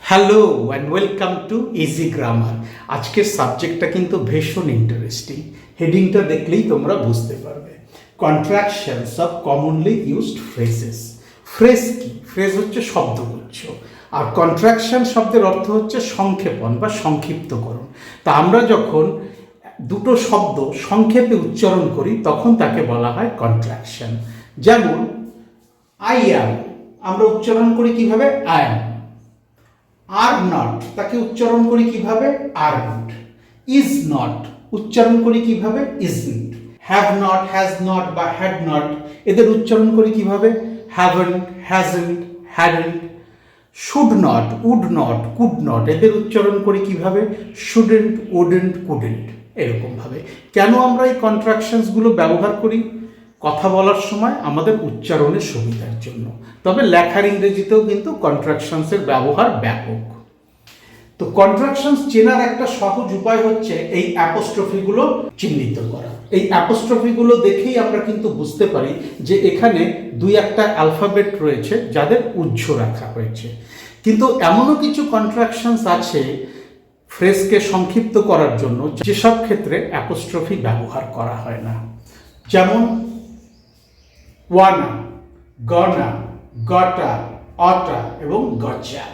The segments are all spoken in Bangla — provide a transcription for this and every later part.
Hello and welcome to easy grammar. আজকের সাবজেক্টটা কিন্তু ভীষণ ইন্টারেস্টিং। হেডিংটা দেখলেই তোমরা বুঝতে পারবে। Contractions of commonly used phrases. Phrase কি? ফ্রেজ হচ্ছে শব্দগুচ্ছ, আর কন্ট্রাকশন শব্দের অর্থ হচ্ছে সংক্ষেপণ বা সংক্ষিপ্তকরণ। তা আমরা যখন দুটো শব্দ সংক্ষেপে উচ্চারণ করি তখন তাকে বলা হয় কন্ট্রাকশন। যেমন আই অ্যাম, আমরা উচ্চারণ করি কিভাবে? I am. আর নট, তাকে উচ্চারণ করি কিভাবে? আরন্ট। ইজ নট উচ্চারণ করি কিভাবে? Isn't. Have not, has not বা হ্যাড নট, এদের উচ্চারণ করি কিভাবে? Haven't, hasn't, hadn't. Should not, would not, could not, এদের উচ্চারণ করি কিভাবে? Shouldn't, wouldn't, couldn't. এরকমভাবে কেন আমরা এই কন্ট্রাকশনসগুলো ব্যবহার করি? কথা বলার সময় আমাদের উচ্চারণের সুবিধার জন্য। তবে লেখার ইংরেজিতেও কিন্তু কন্ট্রাকশনসের ব্যবহার ব্যাপক। তো কন্ট্রাকশনস চেনার একটা সহজ উপায় হচ্ছে এই অ্যাপোস্ট্রফিগুলো চিহ্নিত করা। এই অ্যাপোস্ট্রফিগুলো দেখেই আমরা কিন্তু বুঝতে পারি যে এখানে দুই একটা অ্যালফাবেট রয়েছে যাদের উহ্য রাখা হয়েছে। কিন্তু এমনও কিছু কন্ট্রাকশনস আছে ফ্রেজকে সংক্ষিপ্ত করার জন্য যেসব ক্ষেত্রে অ্যাপোস্ট্রফি ব্যবহার করা হয় না। যেমন ওয়ানা, গনা, গটা, অটা এবং গচা।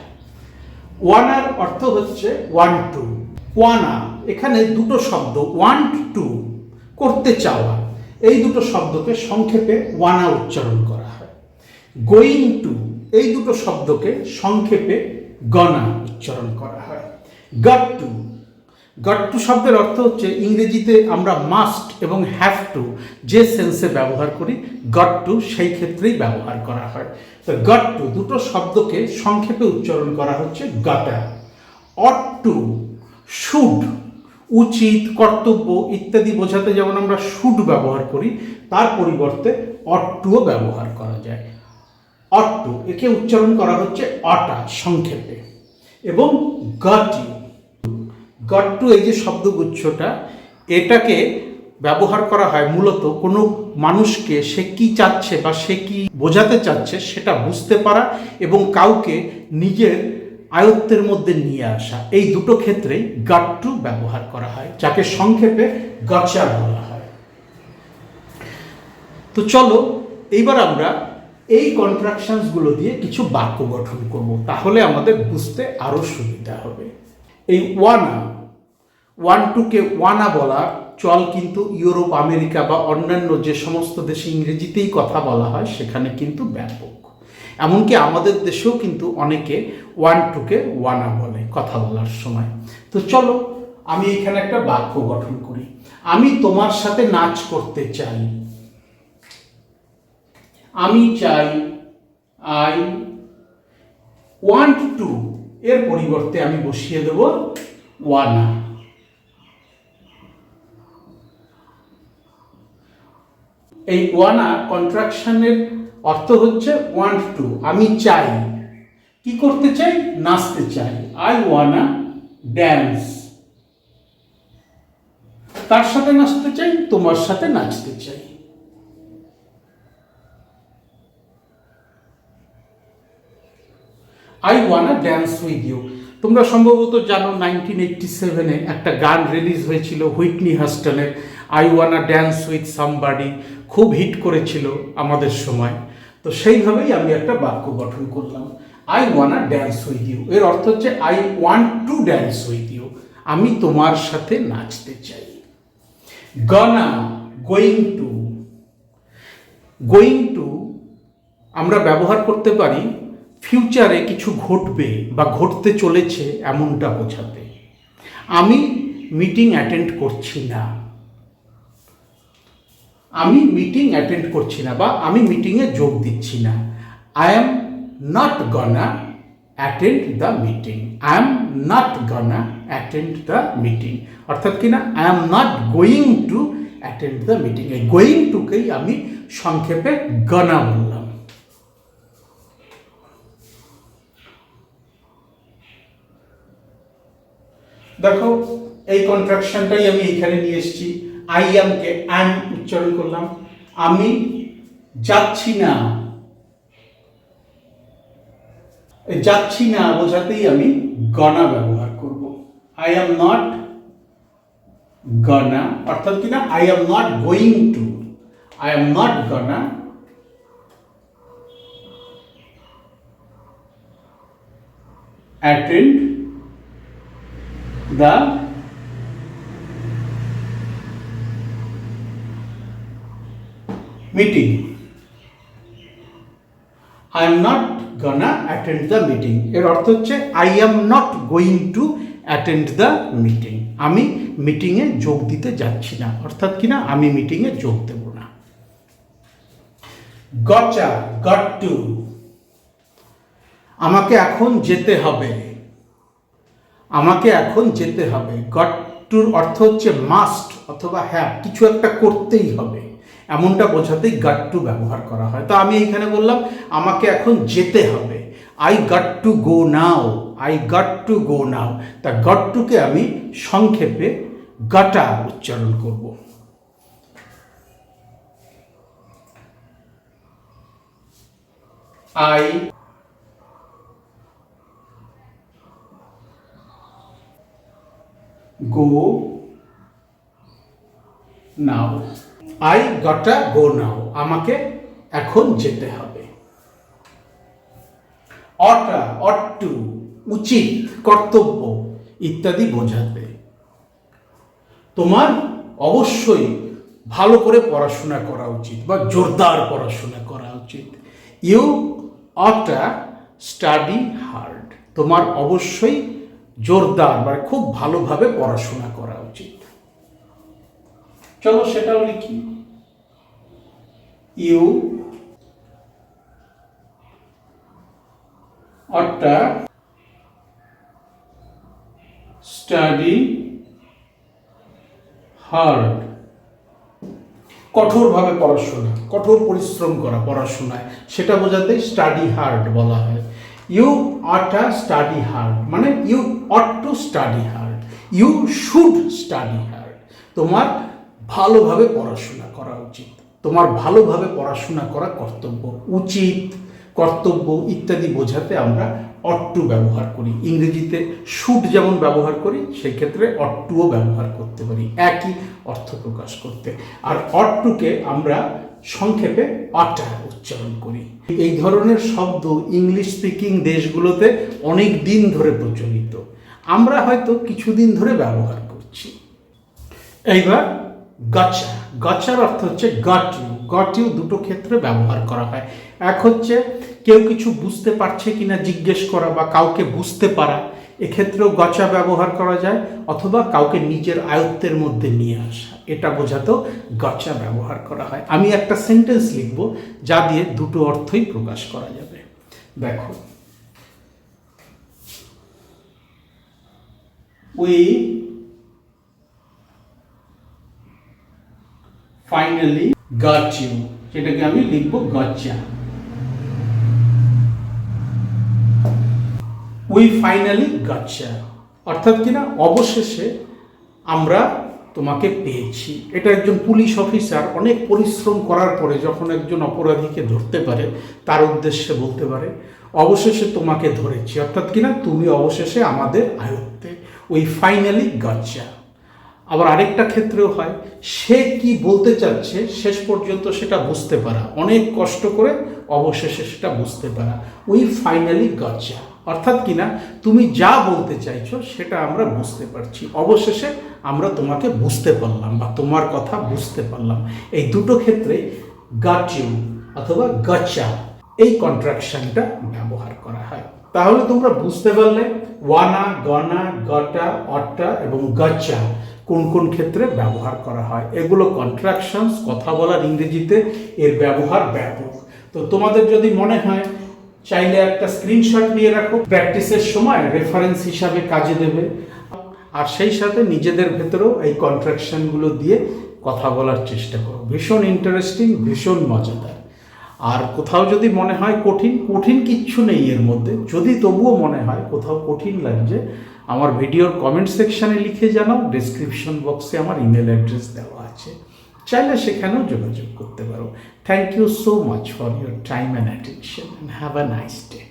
ওয়ানার অর্থ হচ্ছে ওয়ান টু। ওয়ানা, এখানে দুটো শব্দ ওয়ান্ট টু, করতে চাওয়া, এই দুটো শব্দকে সংক্ষেপে ওয়ানা উচ্চারণ করা হয়। গোয়িং টু, এই দুটো শব্দকে সংক্ষেপে গনা উচ্চারণ করা হয়। গট টু, গট টু শব্দের অর্থ হচ্ছে ইংরেজিতে আমরা মাস্ট এবং হ্যাভ টু যে সেন্সে ব্যবহার করি, গট টু সেই ক্ষেত্রেই ব্যবহার করা হয়। তো গট টু দুটো শব্দকে সংক্ষেপে উচ্চারণ করা হচ্ছে গটা। অট টু, শুড, উচিত, কর্তব্য ইত্যাদি বোঝাতে যেমন আমরা শুড ব্যবহার করি, তার পরিবর্তে অট টুও ব্যবহার করা যায়। অট টু, একে উচ্চারণ করা হচ্ছে অটা সংক্ষেপে। এবং গট ইউ, গট টু, এই যে শব্দগুচ্ছটা, এটাকে ব্যবহার করা হয় মূলত কোনো মানুষকে সে কি চাচ্ছে বা সে কি বোঝাতে চাচ্ছে সেটা বুঝতে পারা এবং কাউকে নিজের আয়ত্তের মধ্যে নিয়ে আসা। এই দুটো ক্ষেত্রেই গট টু ব্যবহার করা হয়, যাকে সংক্ষেপে গচা বলা হয়। তো চলো এইবার আমরা এই কন্ট্রাকশনসগুলো দিয়ে কিছু বাক্য গঠন করব, তাহলে আমাদের বুঝতে আরো সুবিধা হবে। এই ওয়ানা, ওয়ান টুকে ওয়ানা বলা চল কিন্তু ইউরোপ, আমেরিকা বা অন্যান্য যে সমস্ত দেশে ইংরেজিতেই কথা বলা হয় সেখানে কিন্তু ব্যাপক। এমনকি আমাদের দেশেও কিন্তু অনেকে ওয়ান টুকে ওয়ানা বলে কথা বলার সময়। তো চলো আমি এখানে একটা বাক্য গঠন করি। আমি তোমার সাথে নাচ করতে চাই। আমি চাই, আই ওয়ান্ট টু, এর পরিবর্তে আমি বসিয়ে দেব ওয়ানা। এই ওয়ানা কন্ট্রাকশনের অর্থ হচ্ছে ওয়ান্ট টু, আমি চাই। কি করতে চাই? নাচতে চাই। I wanna dance. তার সাথে নাচতে চাই, তোমার সাথে নাচতে চাই। I wanna dance with you. তোমরা সম্ভবত জানো 1987-এ একটা গান রিলিজ হয়েছিল হুইটনি হাস্টনের, I wanna dance with somebody, খুব হিট করেছিল আমাদের সময়। তো সেইভাবেই আমি একটা বাক্য গঠন করলাম, I wanna dance with you. এর অর্থ হচ্ছে I want to dance with you, আমি তোমার সাথে নাচতে চাই। Gonna, going to. Going to আমরা ব্যবহার করতে পারি ফিউচারে কিছু ঘটবে বা ঘটতে চলেছে এমনটা বোঝাতে। আমি মিটিং অ্যাটেন্ড করছি না। আমি মিটিং অ্যাটেন্ড করছি না বা আমি মিটিংয়ে যোগ দিচ্ছি না। I am not গনা attend the meeting. I am not গনা attend the meeting, অর্থাৎ কিনা I am not going to attend the meeting. এই গোয়িং টুকেই আমি সংক্ষেপে গনা বললাম। দেখো এই কন্ট্রাকশনটাই আমি এখানে নিয়ে এসেছি। আই অ্যামকে অ্যাম উচ্চারণ করলাম। আমি যাচ্ছি না, যাচ্ছি না বোঝাতেই আমি গনা ব্যবহার করব। আই এম নট গনা, অর্থাৎ কিনা I am not going to, I am not গনা attend the meeting. I am not gonna attend the meeting. এর অর্থ হচ্ছে I am not going to attend the meeting. আমি মিটিংয়ে যোগ দিতে যাচ্ছি না, অর্থাৎ কিনা আমি মিটিংয়ে যোগ দেব না। গটা, গট টু, আমাকে এখন যেতে হবে, আমাকে এখন যেতে হবে। গট টুর অর্থ হচ্ছে মাস্ট অথবা হ্যাঁ, কিছু একটা করতেই হবে, এমনটা বোঝাতেই গট টু ব্যবহার করা হয়। তো আমি এখানে বললাম আমাকে এখন যেতে হবে, I got to go now, I got to go now. তা গট টুকে আমি সংক্ষেপে গটা উচ্চারণ করব। আই গো নাও, আই গটা গো নাও, আমাকে এখন যেতে হবে। অটা, অট টু, উচিত, কর্তব্য ইত্যাদি বোঝাতে। তোমার অবশ্যই ভালো করে পড়াশোনা করা উচিত বা জোরদার পড়াশোনা করা উচিত। ইউ অটা স্টাডি হার্ড, তোমার অবশ্যই জোরদার বা খুব ভালোভাবে পড়াশোনা করা উচিত। চলো সেটাও লিখি। ইউ অটা স্টাডি হার্ড, কঠোরভাবে পড়াশোনা, কঠোর পরিশ্রম করা পড়াশোনায়, সেটা বোঝাতে স্টাডি হার্ড বলা হয়। ইউ অট স্টাডি হার্ড মানে you ought to study hard, you should study hard, তোমার ভালোভাবে পড়াশোনা করা উচিত, তোমার ভালোভাবে পড়াশোনা করা কর্তব্য। উচিত, কর্তব্য ইত্যাদি বোঝাতে আমরা অট টু ব্যবহার করি। ইংরেজিতে শুড যেমন ব্যবহার করি, সেই ক্ষেত্রে অট টুও ব্যবহার করতে পারি একই অর্থ প্রকাশ করতে। আর অট টুকে আমরা সংক্ষেপে অটা উচ্চারণ করি। এই ধরনের শব্দ ইংলিশ স্পিকিং দেশগুলোতে অনেক দিন ধরে প্রচলিত, আমরা হয়তো কিছুদিন ধরে ব্যবহার করছি। এইবার গচ্ছা, গচ্ছার অর্থ হচ্ছে গট ইউ। গট ইউ দুটো ক্ষেত্রে ব্যবহার করা হয়। এক হচ্ছে কেউ কিছু বুঝতে পারছে কিনা জিজ্ঞেস করা বা কাউকে বুঝতে পারা, এক্ষেত্রেও গচ্ছা ব্যবহার করা যায়, অথবা কাউকে নিজের আয়ত্তের মধ্যে নিয়ে আসা, এটা বোঝাতেও গচ্ছা ব্যবহার করা হয়। আমি একটা সেন্টেন্স লিখব যা দিয়ে দুটো অর্থই প্রকাশ করা যাবে। দেখো, উই ফাইনালি গট ইউ, যেটাকে আমি লিখবো গচ্ছা। উই ফাইনালি গচ্ছা, অর্থাৎ কিনা অবশেষে আমরা তোমাকে পেয়েছি। এটা একজন পুলিশ অফিসার অনেক পরিশ্রম করার পরে যখন একজন অপরাধীকে ধরতে পারে, তার উদ্দেশ্যে বলতে পারে অবশেষে তোমাকে ধরেছি, অর্থাৎ কিনা তুমি অবশেষে আমাদের আয়ত্তে। We finally gotcha. আবার আরেকটা ক্ষেত্রেও হয়, সে কি বলতে চাচ্ছে শেষ পর্যন্ত সেটা বুঝতে পারা, অনেক কষ্ট করে অবশেষে সেটা বুঝতে পারা। উই ফাইনালি গচ্ছা, অর্থাৎ কিনা তুমি যা বলতে চাইছো সেটা আমরা বুঝতে পারছি, অবশেষে আমরা তোমাকে বুঝতে পারলাম বা তোমার কথা বুঝতে পারলাম। এই দুটো ক্ষেত্রে গট ইউ অথবা গচ্ছা এই কন্ট্রাকশনটা ব্যবহার করা হয়। তাহলে তোমরা বুঝতে পারলে ওয়ানা, গনা, গটা, অট্টা এবং গচ্ছা কোন কোন ক্ষেত্রে ব্যবহার করা হয়। এগুলো কন্ট্রাকশনস, কথা বলার ইংরেজিতে এর ব্যবহার ব্যাপক। তো তোমাদের যদি মনে হয়, চাইলে একটা স্ক্রিনশট নিয়ে রাখো, প্র্যাকটিসের সময় রেফারেন্স হিসাবে কাজে দেবে। আর সেই সাথে নিজেদের ভেতরেও এই কন্ট্রাকশনগুলো দিয়ে কথা বলার চেষ্টা করো। ভীষণ ইন্টারেস্টিং, ভীষণ মজাদার। আর কোথাও যদি মনে হয় কঠিন, কঠিন কিচ্ছু নেই এর মধ্যে। যদি তবুও মনে হয় কোথাও কঠিন লাগছে, আমার ভিডিওর কমেন্ট সেকশানে লিখে জানাও। ডেসক্রিপশন বক্সে আমার ইমেল অ্যাড্রেস দেওয়া আছে, চাইলে সেখানেও যোগাযোগ করতে পারো। Thank you so much for your time and attention, and have a nice day.